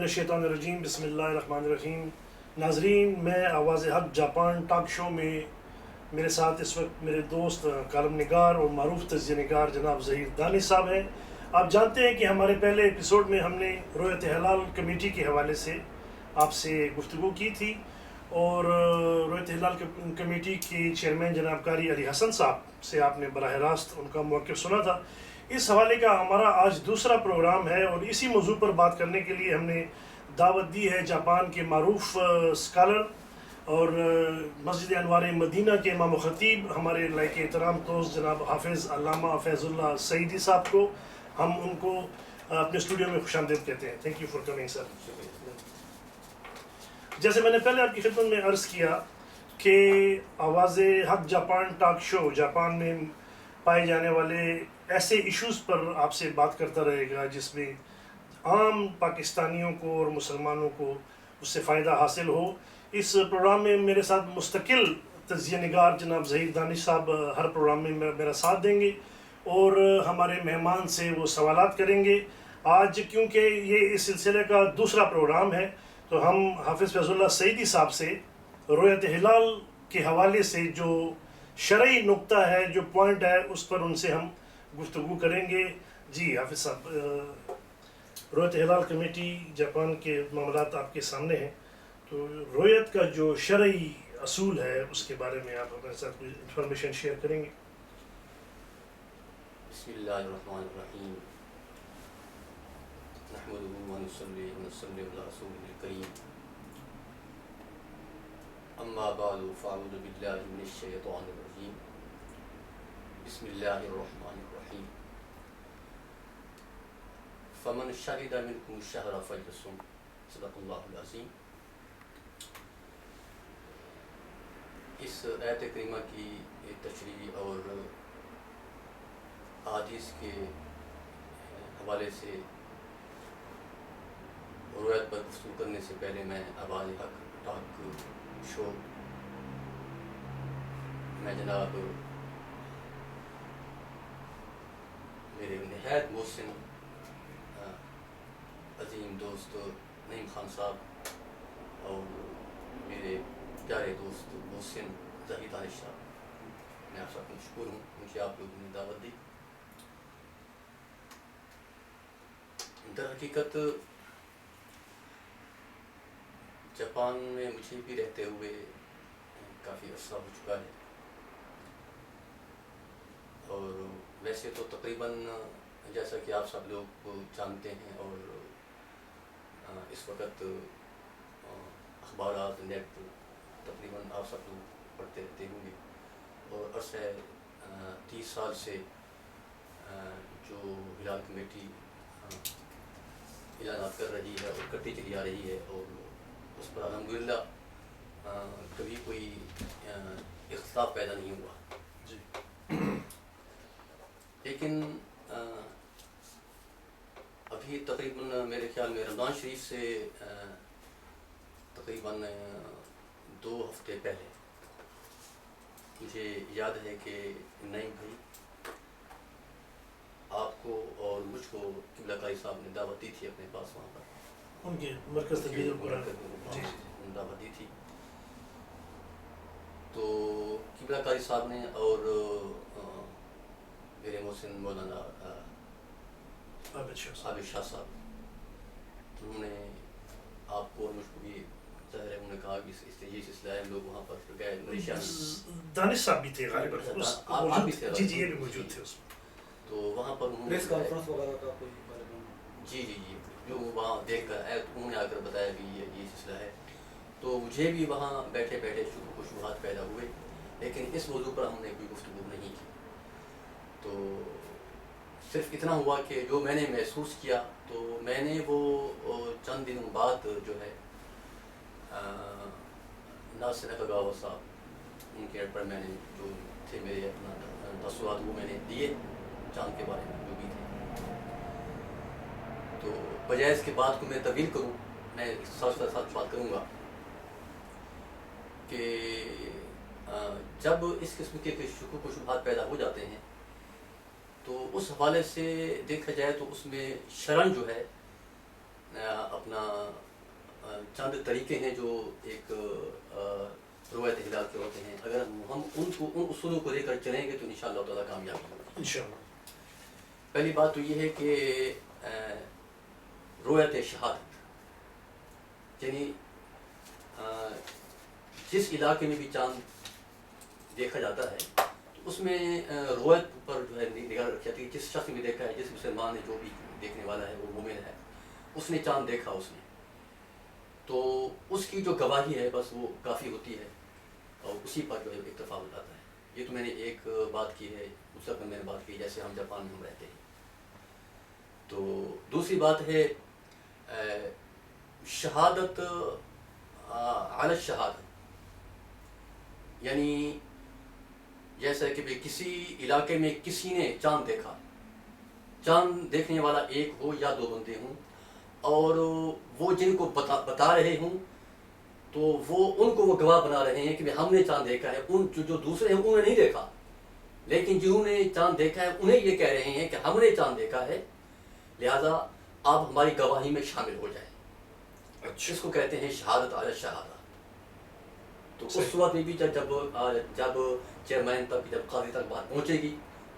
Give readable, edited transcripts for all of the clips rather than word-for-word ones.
الشیطان الرجیم بسم اللہ الرحمن الرحیم. ناظرین، میں آواز حق جاپان ٹاک شو میں میرے ساتھ اس وقت میرے دوست کالم نگار اور معروف تجزیہ نگار جناب ظہیر دانی صاحب ہیں. آپ جانتے ہیں کہ ہمارے پہلے ایپیسوڈ میں ہم نے رویت ہلال کمیٹی کے حوالے سے آپ سے گفتگو کی تھی اور رویت ہلال کمیٹی کے چیئرمین جناب قاری علی حسن صاحب سے آپ نے براہ راست ان کا موقف سنا تھا. اس حوالے کا ہمارا آج دوسرا پروگرام ہے اور اسی موضوع پر بات کرنے کے لیے ہم نے دعوت دی ہے جاپان کے معروف اسکالر اور مسجد انوار مدینہ کے امام و خطیب ہمارے لائق احترام دوست جناب حافظ علامہ فیض اللہ سعیدی صاحب کو. ہم ان کو اپنے اسٹوڈیو میں خوش آمدید کہتے ہیں. تھینک یو فار کمنگ سر. جیسے میں نے پہلے آپ کی خدمت میں عرض کیا کہ آواز حق جاپان ٹاک شو جاپان میں پائے جانے والے ایسے ایشوز پر آپ سے بات کرتا رہے گا جس میں عام پاکستانیوں کو اور مسلمانوں کو اس سے فائدہ حاصل ہو. اس پروگرام میں میرے ساتھ مستقل تجزیہ نگار جناب ظہیر دانی صاحب ہر پروگرام میں میرا ساتھ دیں گے اور ہمارے مہمان سے وہ سوالات کریں گے. آج کیونکہ یہ اس سلسلے کا دوسرا پروگرام ہے تو ہم حافظ فیض اللہ سعیدی صاحب سے رویت ہلال کے حوالے سے جو شرعی نقطہ ہے، جو پوائنٹ ہے، اس پر ان سے ہم گفتگو کریں گے. جی حافظ صاحب، رویت ہلال کمیٹی جاپان کے معاملات آپ کے سامنے ہیں، تو رویت کا جو شرعی اصول ہے اس کے بارے میں آپ ہمارے ساتھ کچھ انفارمیشن شیئر کریں گے. بسم اللہ الرحمن الرحیم. نحمده ونصلی ونسلم علی رسوله الکریم. اما بعد فاعوذ باللہ من الشیطان الرجیم. بسم اللہ الرحمن الرحیم. فمن شہد منکم الشہر فلیصم. صدق اللہ العظیم. اس آیت کریمہ کی تشریح اور احادیث کے حوالے سے رویت پر گفتگو کرنے سے پہلے میں آواز حق ٹاک شو میں جناب میرے نہایت محسن عظیم دوست نعیم خان صاحب اور میرے پیارے دوست محسن ظہیر دانی صاحب، میں آپ سب کو مشکور ہوں مجھے آپ لوگوں نے دعوت دی. در حقیقت جاپان میں مجھے بھی رہتے ہوئے کافی عرصہ ہو چکا ہے اور ویسے تو تقریباً جیسا کہ آپ سب لوگ جانتے ہیں اور اس وقت اخبارات نیٹ تقریباً آپ سب لوگ پڑھتے رہتے ہوں گے اور عرصہ 30 سال سے جو ہلال کمیٹی اعلانات کر رہی ہے اور کرتی چلی آ رہی ہے اور اس پر الحمدللہ کبھی کوئی اختلاف پیدا نہیں ہوا. جی. لیکن ابھی تقریباً میرے خیال میں رمضان شریف سے تقریباً 2 ہفتے پہلے مجھے یاد ہے کہ نعیم بھائی آپ کو اور مجھ کو قبلہ قاری صاحب نے دعوت دی تھی اپنے پاس وہاں پر ان کے مرکز تدبیر القرآن جی دعوت دی تھی. تو قبلہ قاری صاحب نے اور میرے محسن مولانا عابد شاہ صاحب، انہوں نے آپ کو اور مجھ کو بھی ظاہر ہے انہوں نے کہا کہ یہ سلسلہ ہے، ہم لوگ وہاں پر گئے. دانش صاحب بھی تھے غالباً، آپ بھی تھے. جی جی، یہ بھی موجود تھے اس میں. تو وہاں پر انہوں نے جی جو وہاں دیکھ کر آئے انہوں نے آ کر بتایا کہ یہ سلسلہ ہے. تو مجھے بھی وہاں بیٹھے بیٹھے شکوک و شبہات پیدا ہوئے، لیکن اس موضوع پر ہم نے کوئی گفتگو نہیں کی. تو صرف اتنا ہوا کہ جو میں نے محسوس کیا تو میں نے وہ چند دنوں بعد جو ہے ناصر اقاگاوا صاحب ان کے پر میں نے جو تھے میرے اپنا تاثرات وہ میں نے دیے چاند کے بارے میں جو بھی تھے. تو بجائے اس کے بات کو میں طویل کروں، میں ساتھ بات کروں گا کہ جب اس قسم کے شکوک و شبہات پیدا ہو جاتے ہیں تو اس حوالے سے دیکھا جائے تو اس میں شرعاً جو ہے اپنا چند طریقے ہیں جو ایک روایت ہلال کے ہوتے ہیں، اگر ہم ان اصولوں کو لے کر چلیں گے تو انشاءاللہ تعالیٰ کامیابی ہوگی انشاءاللہ۔ پہلی بات تو یہ ہے کہ روایت شہادت، یعنی جس علاقے میں بھی چاند دیکھا جاتا ہے تو اس میں روایت پر جو ہے نگاہ رکھی جاتی ہے، جس شخص نے دیکھا ہے، جس مسلمان نے جو بھی دیکھنے والا ہے وہ مومن ہے، اس نے چاند دیکھا، اس نے تو اس کی جو گواہی ہے بس وہ کافی ہوتی ہے اور اسی پر جو ہے اتفاق ہو جاتا ہے۔ یہ تو میں نے ایک بات کی ہے، اس وقت میں نے بات کی جیسے ہم جاپان میں ہم رہتے ہیں۔ تو دوسری بات ہے شہادت علی الشہادت، یعنی جیسا کہ کسی علاقے میں کسی نے چاند دیکھا، چاند دیکھنے والا ایک ہو یا دو بندے ہوں، اور وہ جن کو بتا رہے ہوں تو ان کو وہ گواہ بنا رہے ہیں کہ ہم نے چاند دیکھا ہے، ان جو دوسرے ہیں انہوں نے نہیں دیکھا، لیکن جنہوں نے چاند دیکھا ہے انہیں یہ کہہ رہے ہیں کہ ہم نے چاند دیکھا ہے، لہذا آپ ہماری گواہی میں شامل ہو جائیں۔ اچھا، اس کو کہتے ہیں شہادت علی الشہادہ۔ تو اس صحیح۔ وقت میں بھی جب چیئرمین تک، جب قاضی تک بات پہنچے گی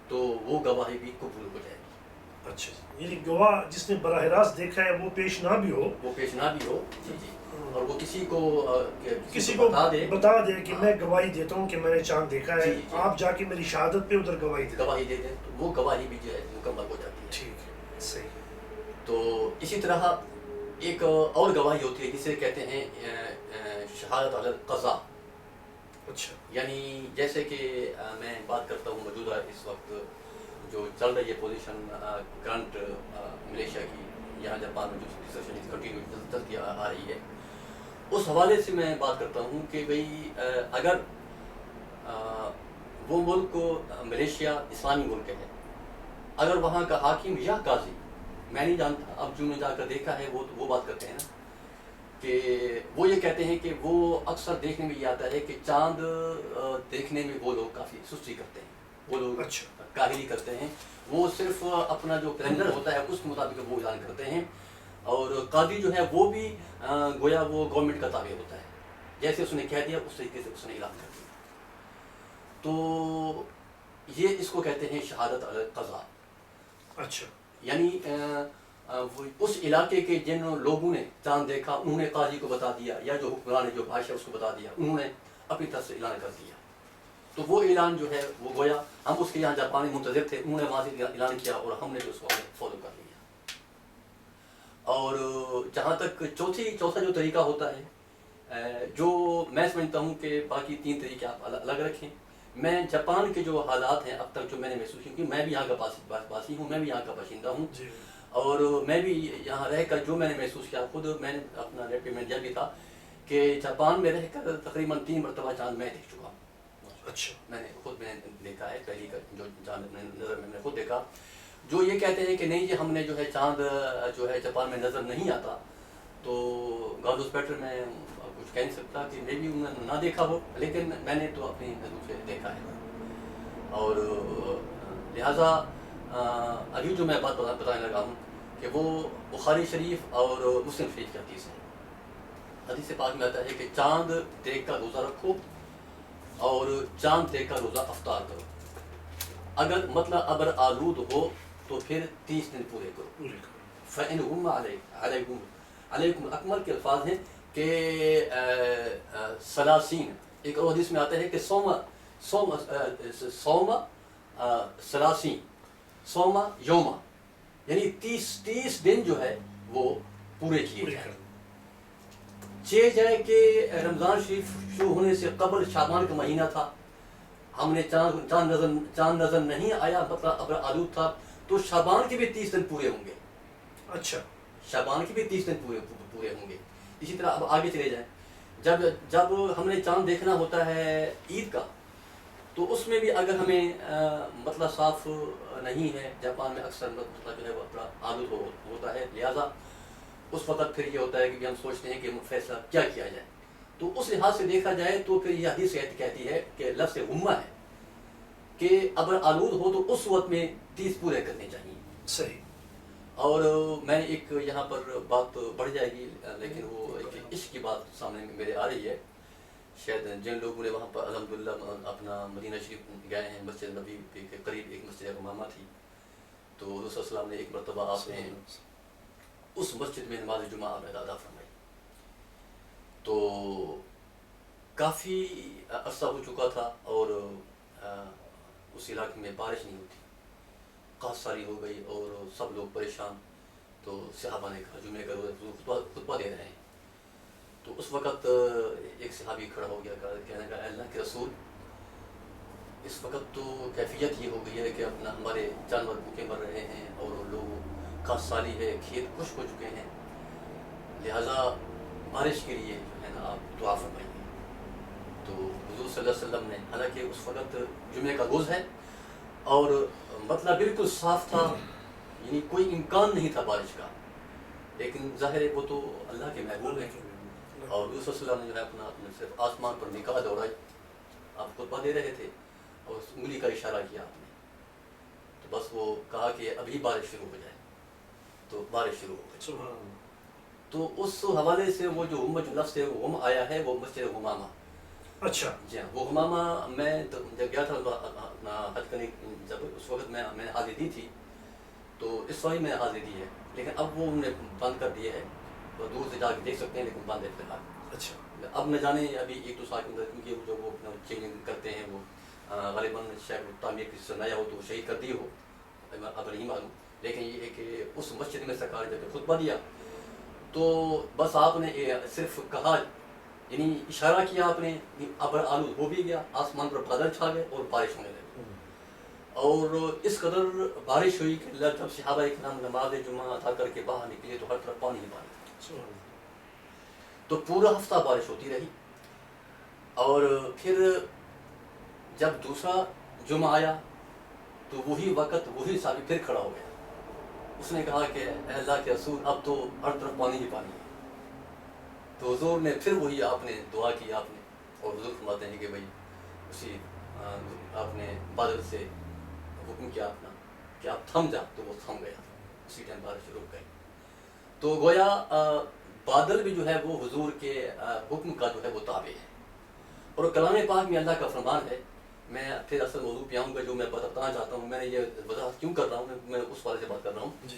تو وہ گواہی بھی قبول ہو جائے گی۔ اچھا، یعنی گواہ جس نے براہ راست دیکھا ہے وہ پیش نہ بھی ہو، وہ پیش نہ بھی ہو، جی جی، اور وہ کسی کو بتا دے کہ میں گواہی دیتا ہوں کہ میں نے چاند دیکھا ہے، جی، جی۔ آپ جا کے میری شہادت پہ ادھر گواہی دیں۔ گواہی دے دیں تو وہ گواہی بھی جو ہے مکمل ہو جاتی ہے۔ ٹھیک ہے، صحیح۔ تو اسی طرح ایک اور گواہی ہوتی ہے جسے کہتے ہیں شہادت علی القضاء، اچھا، یعنی جیسے کہ میں بات کرتا ہوں موجودہ اس وقت جو چل رہی ہے پوزیشن کرنٹ ملیشیا کی، یہاں جاپان میں جو سچویشن کنٹینیو چلتی آ رہی ہے، اس حوالے سے میں بات کرتا ہوں کہ بھئی اگر وہ ملک ملیشیا اسلامی ملک ہے، اگر وہاں کا حاکم یا قاضی، میں نہیں جانتا، اب جو نے جا کر دیکھا ہے وہ بات کرتے ہیں نا، کہ وہ یہ کہتے ہیں کہ وہ اکثر دیکھنے میں یہ آتا ہے کہ چاند دیکھنے میں وہ لوگ کافی سستی کرتے ہیں، وہ لوگ اچھا، کاہلی کرتے ہیں، وہ صرف اپنا جو کیلنڈر ہوتا ہے اس کے مطابق وہ اعلان کرتے ہیں، اور قاضی جو ہے وہ بھی گویا وہ گورنمنٹ کا تابع ہوتا ہے، جیسے اس نے کہہ دیا اس طریقے سے اس نے اعلان کر دیا۔ تو یہ اس کو کہتے ہیں شہادت علی القضاء، اچھا، یعنی اس علاقے کے جن لوگوں نے چاند دیکھا انہوں نے قاضی کو بتا دیا، یا جو حکمران ہے جو بادشاہ اس کو بتا دیا، انہوں نے اپنی طرف سے اعلان کر دیا، تو وہ اعلان جو ہے وہ گویا ہم اس کے یہاں جاپانی منتظر تھے، انہوں نے وہاں سے اعلان کیا اور ہم نے جو اس کو فالو کر لیا۔ اور جہاں تک چوتھا جو طریقہ ہوتا ہے، جو میں سمجھتا ہوں کہ باقی تین طریقے آپ الگ رکھیں، میں جاپان کے جو حالات ہیں اب تک جو میں نے محسوس کی، میں بھی یہاں کا باسی ہوں، میں بھی یہاں کا باشندہ ہوں، جی، اور میں بھی یہاں رہ کر جو میں نے محسوس کیا، خود میں نے اپنا ریپلیمنٹ دیا بھی تھا کہ جاپان میں رہ کر تقریباً 3 مرتبہ چاند میں دیکھ چکا ہوں۔ اچھا، میں نے دیکھا ہے، پہلی کا جو چاند نظر میں نے خود دیکھا۔ جو یہ کہتے ہیں کہ نہیں جی ہم نے جو ہے چاند جو ہے جاپان میں نظر نہیں آتا، تو گاڈ از بیٹر، میں کچھ کہہ نہیں سکتا کہ میں بھی انہوں نے نہ دیکھا ہو، لیکن میں نے تو اپنی نظروں سے دیکھا ہے، اور لہٰذا ابھی جو میں بات بتانے لگا ہوں کہ وہ بخاری شریف اور مسلم شریف کی حدیث ہے۔ حدیث پاک میں آتا ہے کہ چاند دیکھ کر روزہ رکھو اور چاند دیکھ کر روزہ افطار کرو، اگر ابر آلود ہو تو پھر 30 دن پورے کرو۔ پورے کرو۔ فَإِنْ علیکم اکمل کے الفاظ ہیں کہ سلاسین، ایک اور حدیث میں آتا ہے کہ سوم سلاسین، سوما یوما، یعنی 30 دن جو ہے وہ پورے کیے جائیں۔ جائے کہ رمضان شریف شروع ہونے سے قبل شعبان کا مہینہ تھا، ہم نے چاند نظر نہیں آیا، ابر آلود تھا، تو شعبان کے بھی 30 دن پورے ہوں گے۔ اچھا، شعبان کے بھی 30 دن پورے ہوں گے۔ اسی طرح اب آگے چلے جائیں، جب ہم نے چاند دیکھنا ہوتا ہے عید کا، تو اس میں بھی اگر ہمیں صاف نہیں ہے، جاپان میں اکثر جو ہے وہ بڑا آلود ہوتا ہے، لہٰذا اس وقت پھر یہ ہوتا ہے کہ ہم سوچتے ہیں کہ فیصلہ کیا کیا جائے، تو اس لحاظ سے دیکھا جائے تو پھر یہ حدیث کہتی ہے کہ لفظ غمہ ہے کہ ابر آلود ہو تو اس وقت میں 30 پورے کرنے چاہیے۔ صحیح۔ اور میں ایک یہاں پر بات بڑھ جائے گی لیکن وہ ایک عشق کی بات سامنے میرے آ رہی ہے. شاید جن لوگوں نے وہاں پر الحمدللہ اپنا مدینہ شریف گئے ہیں, مسجد نبی کے قریب ایک مسجد امامہ تھی, تو حضور صلی اللہ علیہ وسلم نے ایک مرتبہ آپ نے اس مسجد میں نماز جمعہ آپ نے ادا فرمائی. تو کافی عرصہ ہو چکا تھا اور اس علاقے میں بارش نہیں ہوتی, قحط ساری ہو گئی اور سب لوگ پریشان. تو صحابہ نے کہا جمعے کا روز خطبہ دے رہے ہیں. تو اس وقت ایک صحابی کھڑا ہو گیا, کہنے کا اللہ کے رسول, اس وقت تو کیفیت یہ ہو گئی ہے کہ اپنا ہمارے جانور بھوکے مر رہے ہیں اور لوگ قحط سالی ہے, کھیت خشک ہو چکے ہیں, لہٰذا بارش کے لیے جو ہے نا آپ دعا فرمائیے. تو حضور صلی اللہ علیہ وسلم نے, حالانکہ اس وقت جمعے کا روز ہے اور مطلب بالکل صاف تھا, یعنی کوئی امکان نہیں تھا بارش کا, لیکن ظاہر ہے وہ تو اللہ کے محبوب ہیں. اور حضور صلی اللہ علیہ وسلم نے جو ہے اپنا صرف آسمان پر نگاہ دوڑائی, آپ خطبہ دے رہے تھے اور اس انگلی کا اشارہ کیا آپ نے, تو بس وہ کہا کہ ابھی بارش شروع ہو جائے, تو بارش شروع ہو گئی. تو اس حوالے سے وہ جو لفظ ہے وہ آیا ہے, وہ مسجد غمامہ. اچھا جی ہاں, وہ غمامہ میں جب گیا تھا اپنا حج کرنے, جب اس وقت میں نے حاضری دی تھی, تو اس وقت میں نے حاضری دی ہے, لیکن اب وہ انہوں نے بند کر دیا ہے, تو دور سے جا کے دیکھ سکتے ہیں لیکن بند ہے فی الحال. اچھا, اب نہ جانے ابھی 1-2 سال کے اندر, کیونکہ جو وہ چینجنگ کرتے ہیں وہ غالباً شاید تعمیر کسی سے نیا ہو تو وہ شہید کر دی ہو, اب نہیں معلوم. لیکن یہ ہے کہ اس مسجد میں سرکار نے جب خطبہ دیا تو بس آپ نے صرف کہا, یعنی اشارہ کیا آپ نے, ابر آلود ہو بھی گیا, آسمان پر بادل چھا گئے اور بارش ہونے لگی. اور اس قدر بارش ہوئی کہ جب صحابہ کرام نماز جمعہ ادا کر کے باہر نکلے تو ہر طرف پانی ہی پانی. تو پورا ہفتہ بارش ہوتی رہی, اور پھر جب دوسرا جمعہ آیا تو وہی وقت وہی صحابی پھر کھڑا ہو گیا. اس نے کہا کہ اے اللہ کے رسول, اب تو ہر طرف پانی ہی پانی ہے. تو حضور نے پھر وہی آپ نے دعا کی آپ نے, اور حضور فرماتے ہیں کہ بھائی اسی آپ نے بادل سے حکم کیا اپنا کہ آپ تھم جا, تو وہ تھم گیا, اسی ٹائم بارش رک گئی. تو گویا بادل بھی جو ہے وہ حضور کے حکم کا جو ہے وہ تابع ہے. اور کلام پاک میں اللہ کا فرمان ہے, میں پھر اصل موضوع پہ آؤں گا جو میں بتانا چاہتا ہوں. میں نے یہ وضاحت کیوں کر رہا ہوں, میں اس والے سے بات کر رہا ہوں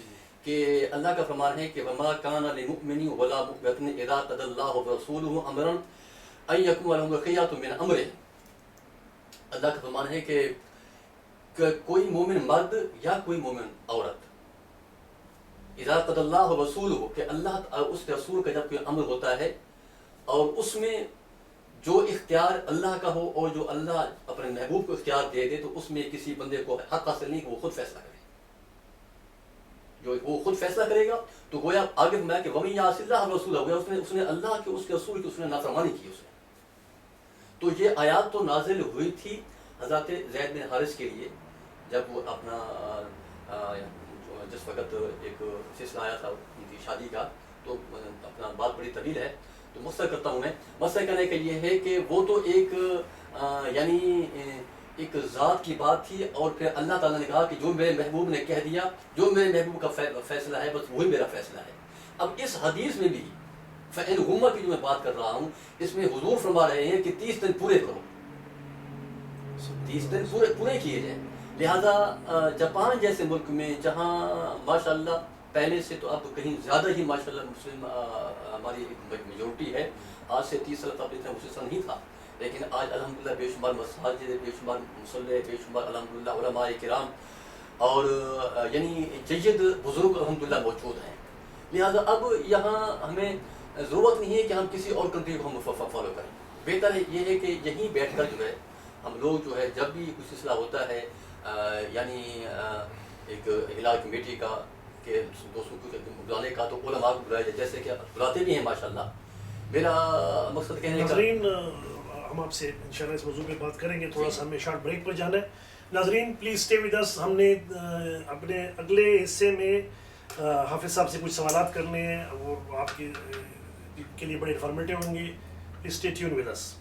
کہ اللہ کا فرمان ہے کہ وما کان للمؤمن ولا مؤمنۃ اذا قضى الله ورسوله امرا ان يكون لهم الخيرة من امره. اللہ کا فرمان ہے کہ کوئی مومن مرد یا کوئی مومن عورت, اذا قضى الله ورسوله, کہ اللہ اس کے رسول کا جب کوئی امر ہوتا ہے اور اس میں جو اختیار اللہ کا ہو اور جو اللہ اپنے محبوب کو اختیار دے دے, تو اس میں کسی بندے کو حق حاصل نہیں کہ وہ خود فیصلہ کرے. جو وہ خود فیصلہ کرے گا تو گویا آگے فرمایا کہ وَمَن يَعْصِ اللَّهَ وَرَسُولَهُ, اس نے اللہ کے اس کے رسول کی اس نے نافرمانی کی اس نے. تو یہ آیات تو نازل ہوئی تھی حضرت زید بن حارث کے لیے, جب وہ اپنا جس وقت ایک سلسلہ آیا تھا ان کی شادی کا, تو اپنا بات بڑی طویل ہے تو مختصر کرتا ہوں میں. مختصر کرنے کا یہ ہے کہ وہ تو ایک یعنی ایک ذات کی بات تھی, اور پھر اللہ تعالیٰ نے کہا کہ جو میرے محبوب نے کہہ دیا, جو میرے محبوب کا فیصلہ ہے بس وہی میرا فیصلہ ہے. اب اس حدیث میں بھی فعل غمہ کی جو میں بات کر رہا ہوں, اس میں حضور فرما رہے ہیں کہ 30 دن پورے کرو, 30 دن پورے کیے جائیں. لہذا جاپان جیسے ملک میں جہاں ماشاءاللہ پہلے سے تو اب کہیں زیادہ ہی ماشاءاللہ مسلم ہماری میجورٹی ہے, آج سے 30 سال قبل اتنا مسلسل نہیں تھا, لیکن آج الحمدللہ بے شمار مساجد, بے شمار مصلے, بے شمار الحمدللہ علماء کرام اور یعنی جید بزرگ الحمدللہ موجود ہیں. لہذا اب یہاں ہمیں ضرورت نہیں ہے کہ ہم کسی اور کنٹری کو ہم فالو کریں. بہتر یہ ہے کہ یہیں بیٹھ کر جو ہے ہم لوگ جو ہے جب بھی کوئی سلسلہ ہوتا ہے یعنی ایک علاج کمیٹی کا کہ دوستوں کو بلانے کا, تو علماء کو بلایا جائے, جیسے کہ بلاتے بھی ہیں ماشاءاللہ. میرا مقصد کہنے کا, ناظرین ہم آپ سے انشاءاللہ اس موضوع پہ بات کریں گے, تھوڑا سا ہمیں شارٹ بریک پر جانا ہے. ناظرین پلیز اسٹے ود اس. ہم نے اپنے اگلے حصے میں حافظ صاحب سے کچھ سوالات کرنے ہیں, وہ آپ کے لیے بڑے انفارمیٹیو ہوں گے. Please stay tune with us.